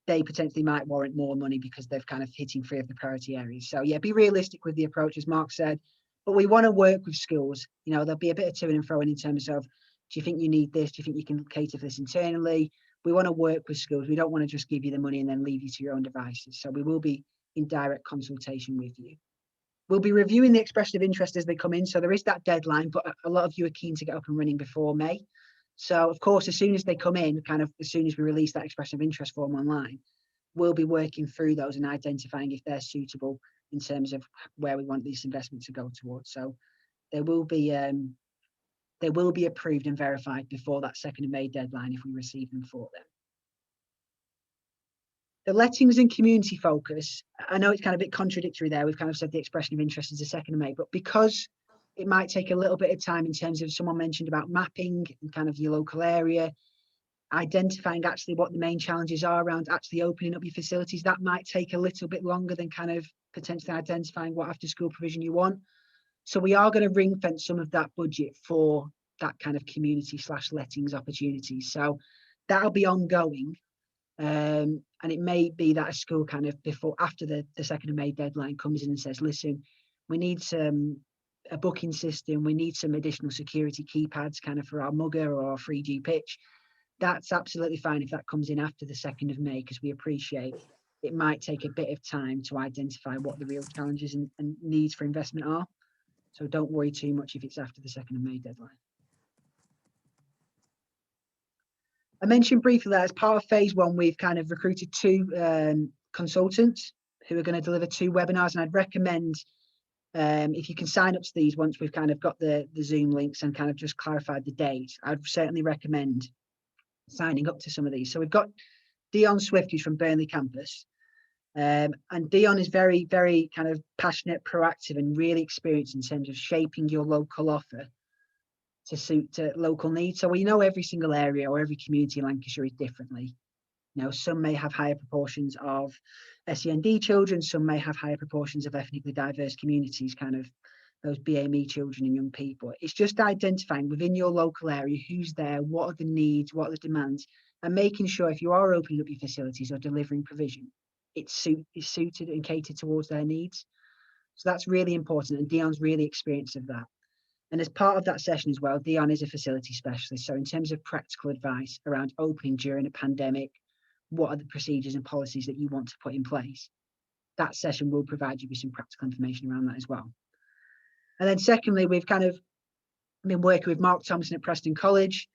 they potentially might warrant more money because they've kind of hitting 3 of the priority areas. So yeah, be realistic with the approach, as Mark said, but we want to work with schools. You know, there'll be a bit of to and fro in terms of, do you think you need this? Do you think you can cater for this internally? We want to work with schools. We don't want to just give you the money and then leave you to your own devices. So we will be in direct consultation with you. We'll be reviewing the expression of interest as they come in. So there is that deadline, but a lot of you are keen to get up and running before May. So of course, as soon as they come in, kind of as soon as we release that expression of interest form online, we'll be working through those and identifying if they're suitable in terms of where we want these investments to go towards. So they will be approved and verified before that 2nd of May deadline if we receive them for them. The lettings and community focus, I know it's kind of a bit contradictory there. We've kind of said the expression of interest is the 2nd of May, but because it might take a little bit of time in terms of someone mentioned about mapping and kind of your local area, identifying actually what the main challenges are around actually opening up your facilities, that might take a little bit longer than kind of potentially identifying what after school provision you want. So we are going to ring fence some of that budget for that kind of community / lettings opportunities. So that'll be ongoing. And it may be that a school kind of after the 2nd of May deadline comes in and says, listen, we need a booking system, we need some additional security keypads kind of for our mugger or our 3G pitch. That's absolutely fine if that comes in after the 2nd of May, because we appreciate it might take a bit of time to identify what the real challenges and needs for investment are. So don't worry too much if it's after the 2nd of May deadline. I mentioned briefly that as part of phase 1, we've kind of recruited 2 consultants who are going to deliver 2 webinars, and I'd recommend if you can sign up to these once we've kind of got the Zoom links and kind of just clarified the date, I'd certainly recommend signing up to some of these. So we've got Dion Swift, who's from Burnley campus, and Dion is very, very kind of passionate, proactive, and really experienced in terms of shaping your local offer to suit local needs. So we know every single area or every community in Lancashire is differently. You know, some may have higher proportions of SEND children, some may have higher proportions of ethnically diverse communities, kind of those BAME children and young people. It's just identifying within your local area who's there, what are the needs, what are the demands, and making sure if you are opening up your facilities or delivering provision, it's suited and catered towards their needs. So that's really important, and Dion's really experienced of that. And as part of that session as well, Dion is a facility specialist. So in terms of practical advice around opening during a pandemic, what are the procedures and policies that you want to put in place? That session will provide you with some practical information around that as well. And then secondly, we've kind of been working with Mark Thompson at Preston College.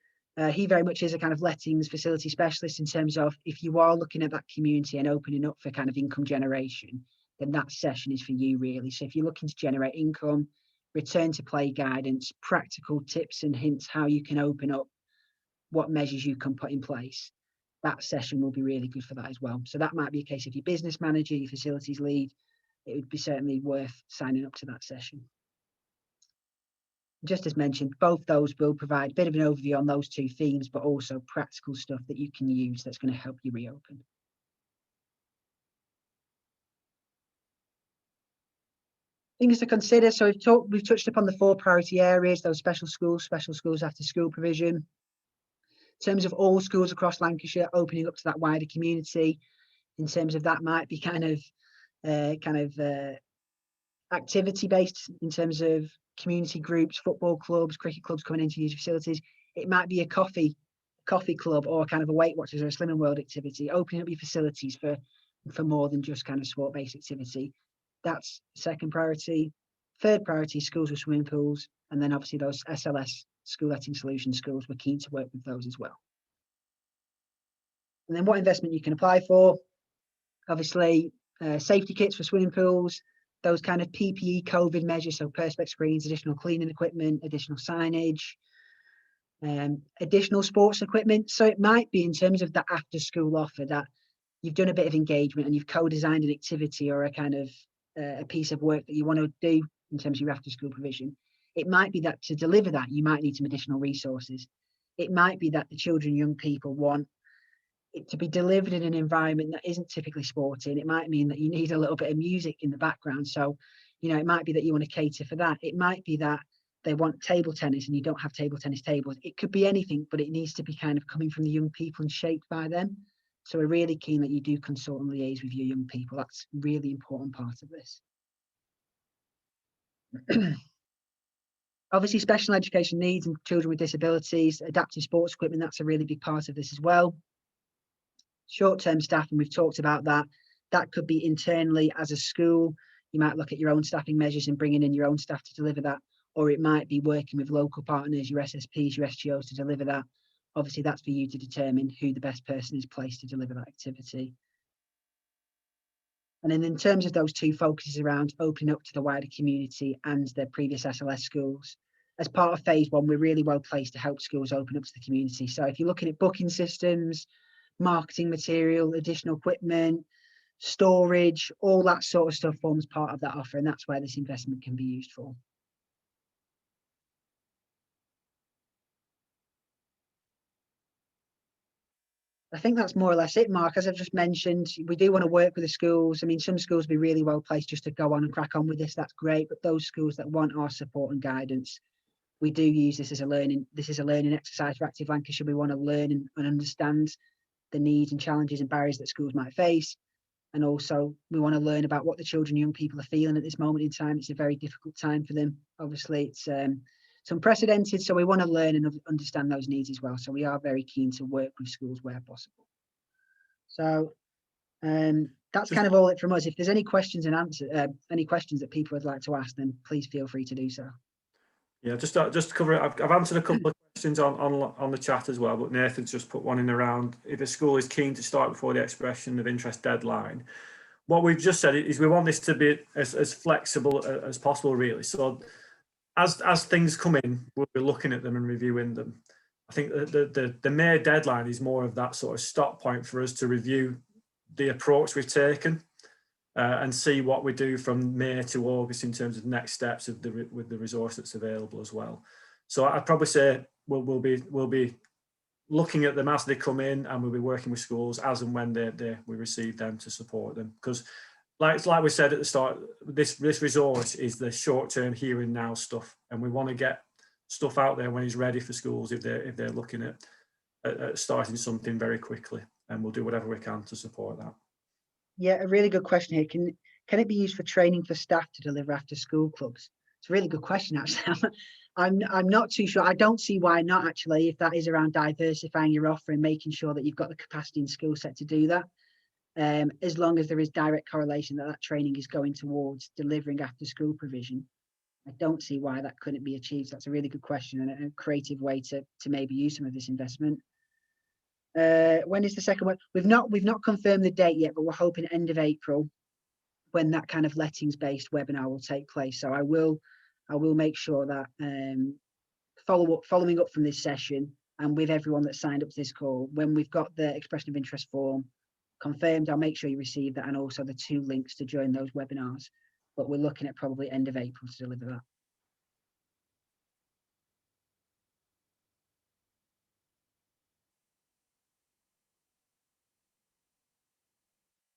He very much is a kind of lettings facility specialist in terms of if you are looking at that community and opening up for kind of income generation, then that session is for you really. So if you're looking to generate income, return to play guidance, practical tips and hints how you can open up, what measures you can put in place, that session will be really good for that as well. So that might be a case of your business manager, your facilities lead, it would be certainly worth signing up to that session. Just as mentioned, both those will provide a bit of an overview on those 2 themes, but also practical stuff that you can use that's going to help you reopen. Things to consider. So we've touched upon the 4 priority areas, those special schools after school provision. In terms of all schools across Lancashire, opening up to that wider community, in terms of that might be kind of activity based in terms of community groups, football clubs, cricket clubs coming into use facilities. It might be a coffee club or kind of a Weight Watchers or a Slimming World activity, opening up your facilities for more than just kind of sport based activity. That's 2nd priority. 3rd priority, schools with swimming pools, and then obviously those SLS school letting solution schools, we're keen to work with those as well. And then what investment you can apply for, obviously safety kits for swimming pools, those kind of PPE COVID measures, so perspex screens, additional cleaning equipment, additional signage, additional sports equipment. So it might be in terms of that after school offer that you've done a bit of engagement and you've co-designed an activity or a kind of a piece of work that you want to do in terms of your after school provision. It might be that to deliver that, you might need some additional resources. It might be that the children, young people want it to be delivered in an environment that isn't typically sporting. It might mean that you need a little bit of music in the background. So, you know, it might be that you want to cater for that. It might be that they want table tennis and you don't have table tennis tables. It could be anything, but it needs to be kind of coming from the young people and shaped by them. So we're really keen that you do consult and liaise with your young people. That's a really important part of this. Obviously, special education needs and children with disabilities, adaptive sports equipment, that's a really big part of this as well. Short-term staff, and we've talked about that. That could be internally as a school. You might look at your own staffing measures and bringing in your own staff to deliver that, or it might be working with local partners, your SSPs, your SGOs to deliver that. Obviously, that's for you to determine who the best person is placed to deliver that activity. And then in terms of those 2 focuses around opening up to the wider community and the previous SLS schools, as part of phase 1, we're really well placed to help schools open up to the community. So if you're looking at booking systems, marketing material, additional equipment, storage, all that sort of stuff forms part of that offer, and that's where this investment can be used for. I think that's more or less it, Mark. As I've just mentioned, we do want to work with the schools. I mean, some schools will be really well placed just to go on and crack on with this. That's great. But those schools that want our support and guidance, we do use this as a learning exercise for Active Lancashire. We want to learn and understand the needs and challenges and barriers that schools might face. And also we want to learn about what the children and young people are feeling at this moment in time. It's a very difficult time for them. Obviously, it's unprecedented, so we want to learn and understand those needs as well. So we are very keen to work with schools where possible. So that's kind of all it from us. If there's any questions and answers, any questions that people would like to ask, then please feel free to do so. Yeah, just to cover it, I've answered a couple of questions on the chat as well, but Nathan's just put one in around if a school is keen to start before the expression of interest deadline. What we've just said is we want this to be as flexible as possible, really. So as things come in, we'll be looking at them and reviewing them. I think the May deadline is more of that sort of stop point for us to review the approach we've taken and see what we do from May to August in terms of next steps with the resource that's available as well. So I'd probably say we'll be looking at them as they come in, and we'll be working with schools as and when we receive them to support them. Because like we said at the start, this resource is the short-term here and now stuff, and we want to get stuff out there when it's ready for schools if they're looking at starting something very quickly, and we'll do whatever we can to support that. Yeah, a really good question here. Can it be used for training for staff to deliver after school clubs? It's a really good question, actually. I'm not too sure. I don't see why not, actually, if that is around diversifying your offer and making sure that you've got the capacity and skill set to do that. As long as there is direct correlation that training is going towards delivering after school provision, I don't see why that couldn't be achieved. That's a really good question and a creative way to maybe use some of this investment. When is the second one? We've not confirmed the date yet, but we're hoping end of April when that kind of lettings-based webinar will take place. So I will make sure that following up from this session and with everyone that signed up to this call, when we've got the expression of interest form confirmed, I'll make sure you receive that, and also the 2 links to join those webinars. But we're looking at probably end of April to deliver that.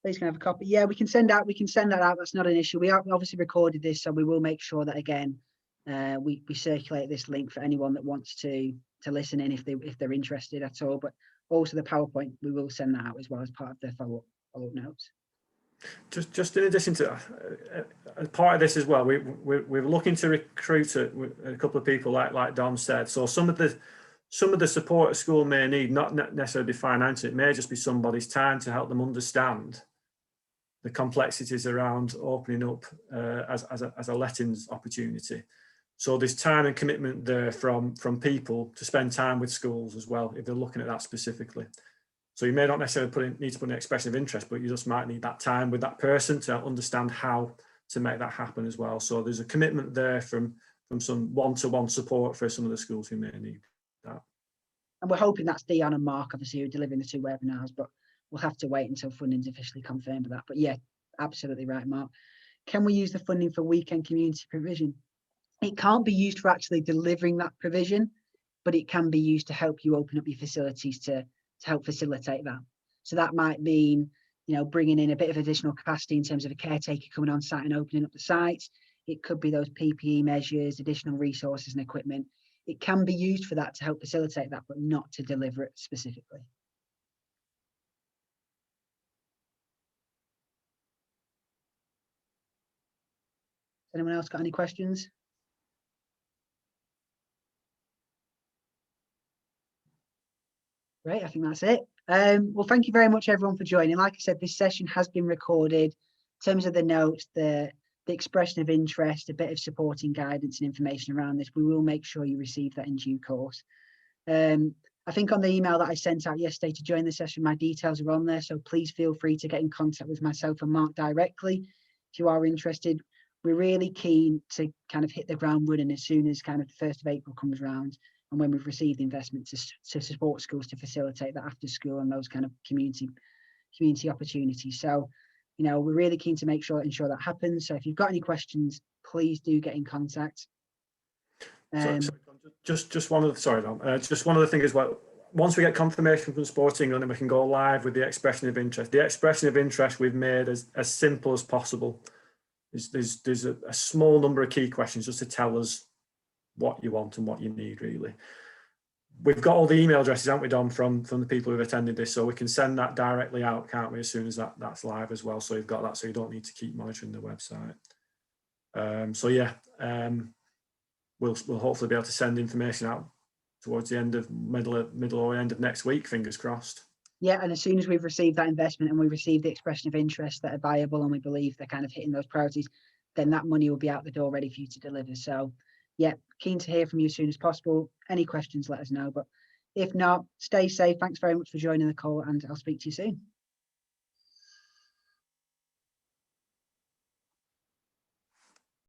Please can have a copy. Yeah, we can send that out. That's not an issue. We have obviously recorded this, so we will make sure that again we circulate this link for anyone that wants to listen in if they're interested at all. But also the PowerPoint, we will send that out as well as part of the follow-up notes. Just in addition to as part of this as well, we're looking to recruit a couple of people like Dom said. So some of the support a school may need, not necessarily be financial, it may just be somebody's time to help them understand the complexities around opening up as a lettings opportunity. So there's time and commitment there from people to spend time with schools as well, if they're looking at that specifically. So you may not necessarily need to put an expression of interest, but you just might need that time with that person to understand how to make that happen as well. So there's a commitment there from some one-to-one support for some of the schools who may need that. And we're hoping that's Dion and Mark, obviously, who are delivering the 2 webinars, but we'll have to wait until funding's officially confirmed for that. But yeah, absolutely right, Mark. Can we use the funding for weekend community provision? It can't be used for actually delivering that provision, but it can be used to help you open up your facilities to help facilitate that. So that might mean, bringing in a bit of additional capacity in terms of a caretaker coming on site and opening up the sites. It could be those PPE measures, additional resources and equipment. It can be used for that to help facilitate that, but not to deliver it specifically. Anyone else got any questions? Great, I think that's it. Well, thank you very much, everyone, for joining. Like I said, this session has been recorded. In terms of the notes, the expression of interest, a bit of supporting guidance and information around this, we will make sure you receive that in due course. I think on the email that I sent out yesterday to join the session, my details are on there, so please feel free to get in contact with myself and Mark directly if you are interested. We're really keen to kind of hit the ground running as soon as kind of the 1st of April comes around, and when we've received the investment to support schools to facilitate that after school and those kind of community opportunities. So, we're really keen to ensure that happens. So if you've got any questions, please do get in contact. Just one of the things as well. Once we get confirmation from Sport England, and we can go live with the expression of interest. The expression of interest we've made as simple as possible. There's a small number of key questions just to tell us what you want and what you need, really. we've got all the email addresses, haven't we, Dom, from the people who've attended this, so we can send that directly out, can't we, as soon as that's live as well. So you've got that, so you don't need to keep monitoring the website. So yeah, we'll hopefully be able to send information out towards the end of middle or end of next week, fingers crossed. Yeah, and as soon as we've received that investment and we receive the expression of interest that are viable and we believe they're kind of hitting those priorities, then that money will be out the door ready for you to deliver. So yeah, keen to hear from you as soon as possible. Any questions, let us know. But if not, stay safe. Thanks very much for joining the call, and I'll speak to you soon.